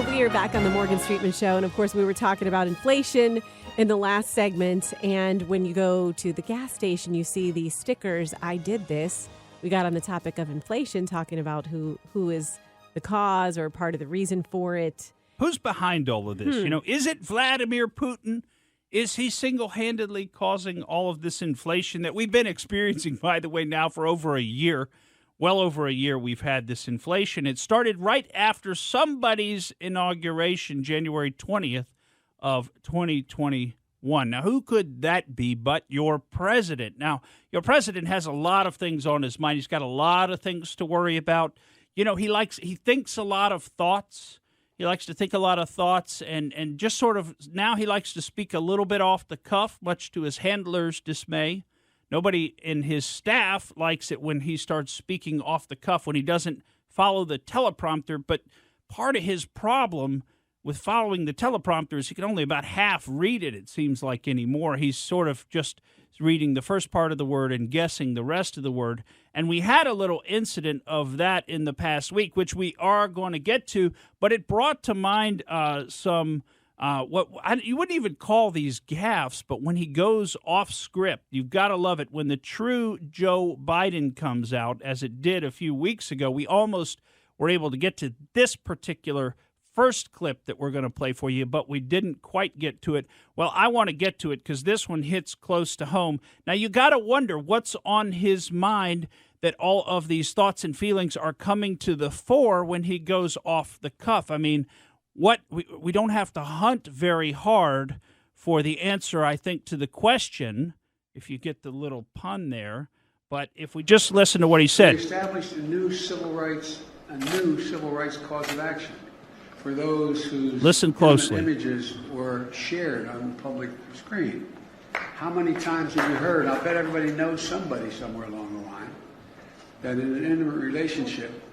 We are back on the Morgan Streetman Show, and of course we were talking about inflation in the last segment, and when you go to the gas station, you see these stickers, I did this. We got on the topic of inflation, talking about who is the cause or part of the reason for it. Who's behind all of this? You know, is it Vladimir Putin? Is he single-handedly causing all of this inflation that we've been experiencing, by the way, now for over a year? Well over a year we've had this inflation. It started right after somebody's inauguration, January 20th of 2021. Now, who could that be but your president? Now, your president has a lot of things on his mind. He's got a lot of things to worry about. You know, he thinks a lot of thoughts. He likes to think a lot of thoughts and just sort of now he likes to speak a little bit off the cuff, much to his handlers' dismay. Nobody in his staff likes it when he starts speaking off the cuff, when he doesn't follow the teleprompter. But part of his problem with following the teleprompter is he can only about half read it, it seems like, anymore. He's sort of just reading the first part of the word and guessing the rest of the word. And we had a little incident of that in the past week, which we are going to get to, but it brought to mind some you wouldn't even call these gaffes, but when he goes off script, you've got to love it. When the true Joe Biden comes out, as it did a few weeks ago, we almost were able to get to this particular first clip that we're going to play for you, but we didn't quite get to it. Well, I want to get to it because this one hits close to home. Now, you got to wonder what's on his mind that all of these thoughts and feelings are coming to the fore when he goes off the cuff. I mean, we don't have to hunt very hard for the answer, I think, to the question, if you get the little pun there. But if we just listen to what he said. We established a new civil rights cause of action for those whose listen closely. Images were shared on the public screen. How many times have you heard, I'll bet everybody knows somebody somewhere along the line, that in an intimate relationship,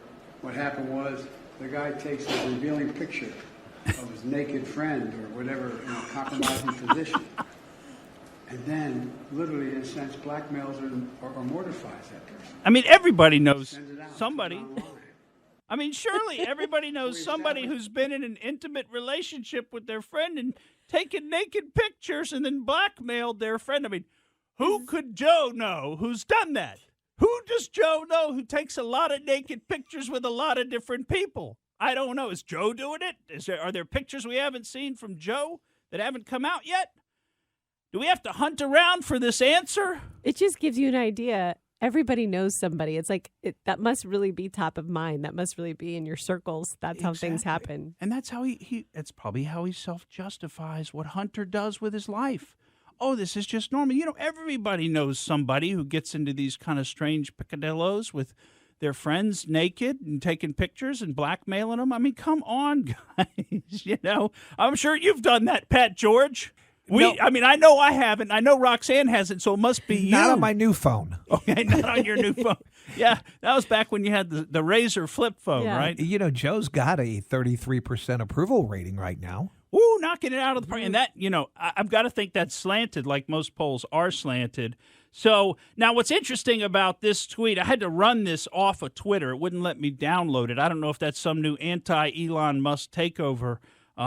what happened was the guy takes a revealing picture of his naked friend or whatever, compromising position, and then literally, in a sense, blackmails or mortifies that person. I mean, everybody knows somebody. I mean, surely everybody knows somebody who's been in an intimate relationship with their friend and taken naked pictures and then blackmailed their friend. I mean, who could Joe know who's done that? Who does Joe know who takes a lot of naked pictures with a lot of different people? I don't know. Is Joe doing it? Are there pictures we haven't seen from Joe that haven't come out yet? Do we have to hunt around for this answer? It just gives you an idea. Everybody knows somebody. It's like that must really be top of mind. That must really be in your circles. That's how things happen. And that's how that's probably how he self-justifies what Hunter does with his life. Oh, this is just normal. You know, everybody knows somebody who gets into these kind of strange picadillos with their friends naked and taking pictures and blackmailing them. I mean, come on, guys. You know, I'm sure you've done that, Pat George. I mean, I know I haven't. I know Roxanne hasn't, so it must be you. Not on my new phone. Okay, not on your new phone. Yeah, that was back when you had the Razor flip phone, right? You know, Joe's got a 33% approval rating right now. Ooh, knocking it out of the park. And that, you know, I've got to think that's slanted, like most polls are slanted. So now what's interesting about this tweet, I had to run this off of Twitter. It wouldn't let me download it. I don't know if that's some new anti-Elon Musk takeover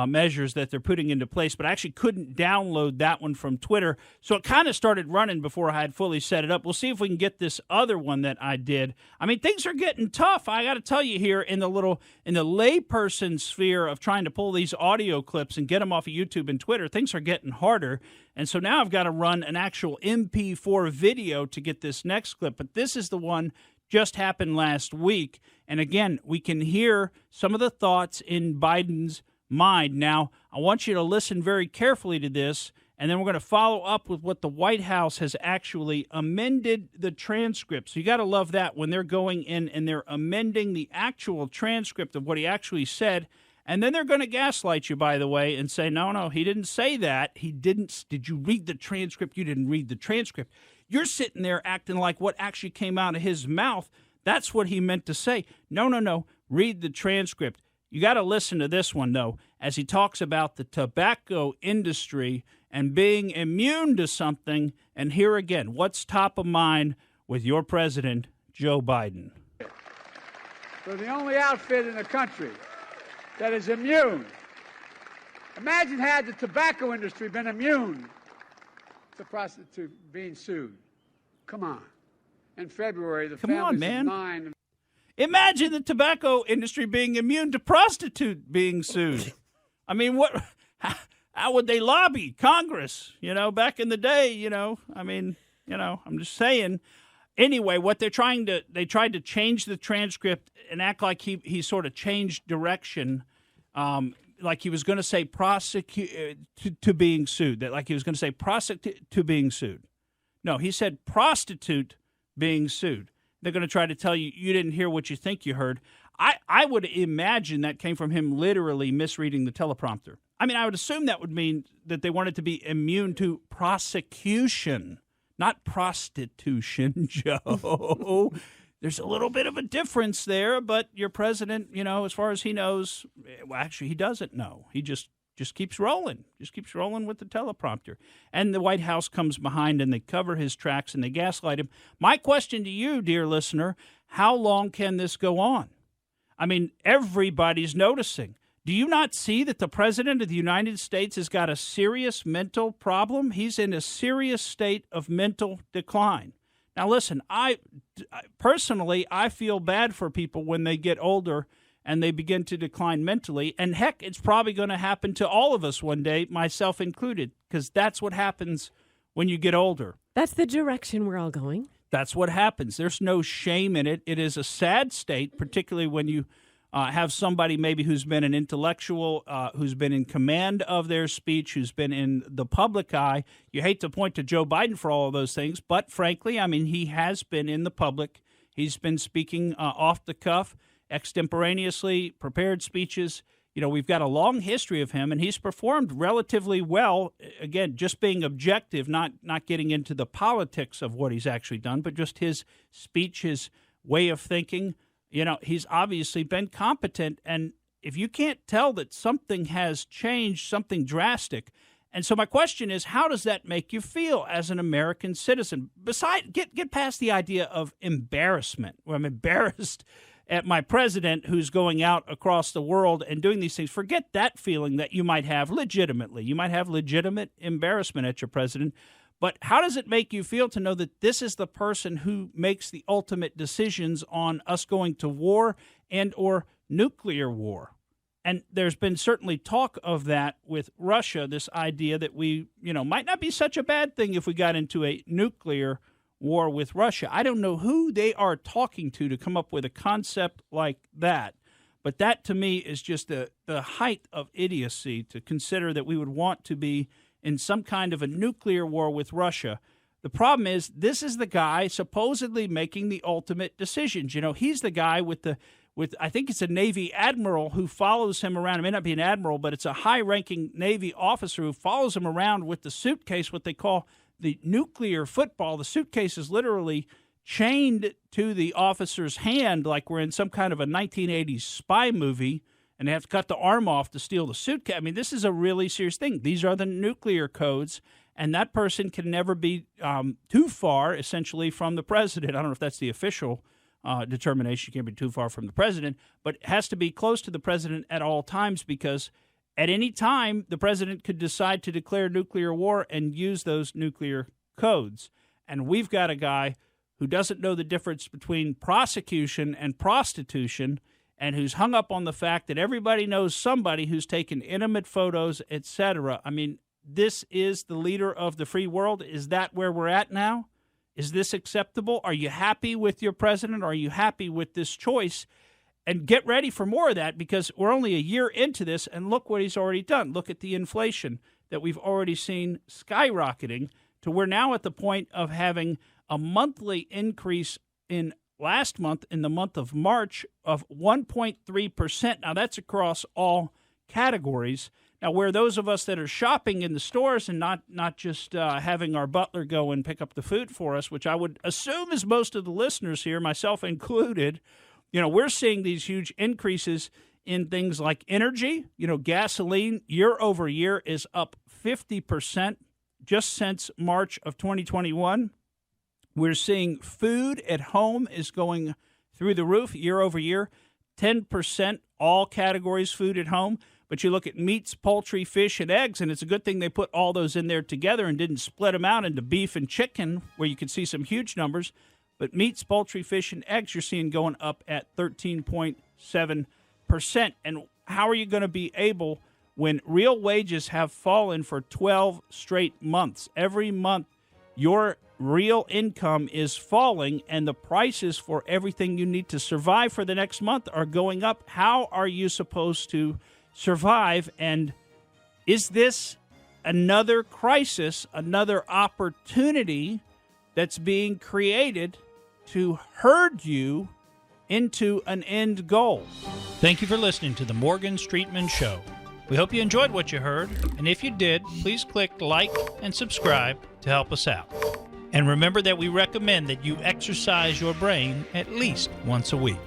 measures that they're putting into place, but I actually couldn't download that one from Twitter. So it kind of started running before I had fully set it up. We'll see if we can get this other one that I did. I mean, things are getting tough. I got to tell you here in the layperson sphere of trying to pull these audio clips and get them off of YouTube and Twitter, things are getting harder. And so now I've got to run an actual MP4 video to get this next clip. But this is the one just happened last week. And again, we can hear some of the thoughts in Biden's mind. Now, I want you to listen very carefully to this, and then we're going to follow up with what the White House has actually amended the transcript. So you got to love that when they're going in and they're amending the actual transcript of what he actually said, and then they're going to gaslight you, by the way, and say, no, he didn't say that. He didn't. Did you read the transcript? You didn't read the transcript. You're sitting there acting like what actually came out of his mouth, that's what he meant to say. No. Read the transcript. You got to listen to this one, though, as he talks about the tobacco industry and being immune to something. And here again, what's top of mind with your president, Joe Biden? So the only outfit in the country that is immune. Imagine had the tobacco industry been immune to being sued. Come on. In February, the families of 9... Imagine the tobacco industry being immune to prostitute being sued. I mean, what? How would they lobby Congress? Back in the day. I'm just saying. Anyway, what they tried to change the transcript and act like he sort of changed direction, like he was going to say prosecute to being sued. That like he was going to say prostitute to being sued. No, he said prostitute being sued. They're going to try to tell you you didn't hear what you think you heard. I would imagine that came from him literally misreading the teleprompter. I mean, I would assume that would mean that they wanted to be immune to prosecution, not prostitution, Joe. There's a little bit of a difference there, but your president, as far as he knows, well, actually, he doesn't know. He just keeps rolling, with the teleprompter. And the White House comes behind and they cover his tracks and they gaslight him. My question to you, dear listener, how long can this go on? I mean, everybody's noticing. Do you not see that the president of the United States has got a serious mental problem? He's in a serious state of mental decline. Now, listen, I personally feel bad for people when they get older and they begin to decline mentally. And heck, it's probably going to happen to all of us one day, myself included, because that's what happens when you get older. That's the direction we're all going. That's what happens. There's no shame in it. It is a sad state, particularly when you have somebody maybe who's been an intellectual, who's been in command of their speech, who's been in the public eye. You hate to point to Joe Biden for all of those things, but frankly, I mean, he has been in the public. He's been speaking off the cuff, extemporaneously, prepared speeches. We've got a long history of him, and he's performed relatively well. Again, just being objective, not getting into the politics of what he's actually done, but just his speech, his way of thinking. He's obviously been competent, and if you can't tell that something has changed, something drastic, and so my question is, how does that make you feel as an American citizen? Besides, get past the idea of embarrassment, where I'm embarrassed at my president who's going out across the world and doing these things. Forget that feeling that you might have legitimately. You might have legitimate embarrassment at your president. But how does it make you feel to know that this is the person who makes the ultimate decisions on us going to war and or nuclear war? And there's been certainly talk of that with Russia, this idea that we, might not be such a bad thing if we got into a nuclear war with Russia. I don't know who they are talking to come up with a concept like that. But that, to me, is just the height of idiocy to consider that we would want to be in some kind of a nuclear war with Russia. The problem is this is the guy supposedly making the ultimate decisions. He's the guy with I think it's a Navy admiral who follows him around. It may not be an admiral, but it's a high-ranking Navy officer who follows him around with the suitcase, what they call the nuclear football. The suitcase is literally chained to the officer's hand like we're in some kind of a 1980s spy movie, and they have to cut the arm off to steal the suitcase. I mean, this is a really serious thing. These are the nuclear codes, and that person can never be too far, essentially, from the president. I don't know if that's the official determination. You can't be too far from the president, but it has to be close to the president at all times, because at any time, the president could decide to declare nuclear war and use those nuclear codes. And we've got a guy who doesn't know the difference between prosecution and prostitution, and who's hung up on the fact that everybody knows somebody who's taken intimate photos, etc. I mean, this is the leader of the free world. Is that where we're at now? Is this acceptable? Are you happy with your president? Are you happy with this choice? And get ready for more of that, because we're only a year into this, and look what he's already done. Look at the inflation that we've already seen skyrocketing to we're now at the point of having a monthly increase in last month, in the month of March, of 1.3%. Now, that's across all categories. Now, where those of us that are shopping in the stores and not just having our butler go and pick up the food for us, which I would assume is most of the listeners here, myself included, we're seeing these huge increases in things like energy. Gasoline year over year is up 50% just since March of 2021. We're seeing food at home is going through the roof year over year. 10% all categories food at home. But you look at meats, poultry, fish, and eggs, and it's a good thing they put all those in there together and didn't split them out into beef and chicken, where you could see some huge numbers. But meats, poultry, fish, and eggs you're seeing going up at 13.7%. And how are you going to be able, when real wages have fallen for 12 straight months? Every month, your real income is falling, and the prices for everything you need to survive for the next month are going up. How are you supposed to survive? And is this another crisis, another opportunity that's being created to herd you into an end goal? Thank you for listening to the Morgan Streetman Show. We hope you enjoyed what you heard, and if you did, please click like and subscribe to help us out. And remember that we recommend that you exercise your brain at least once a week.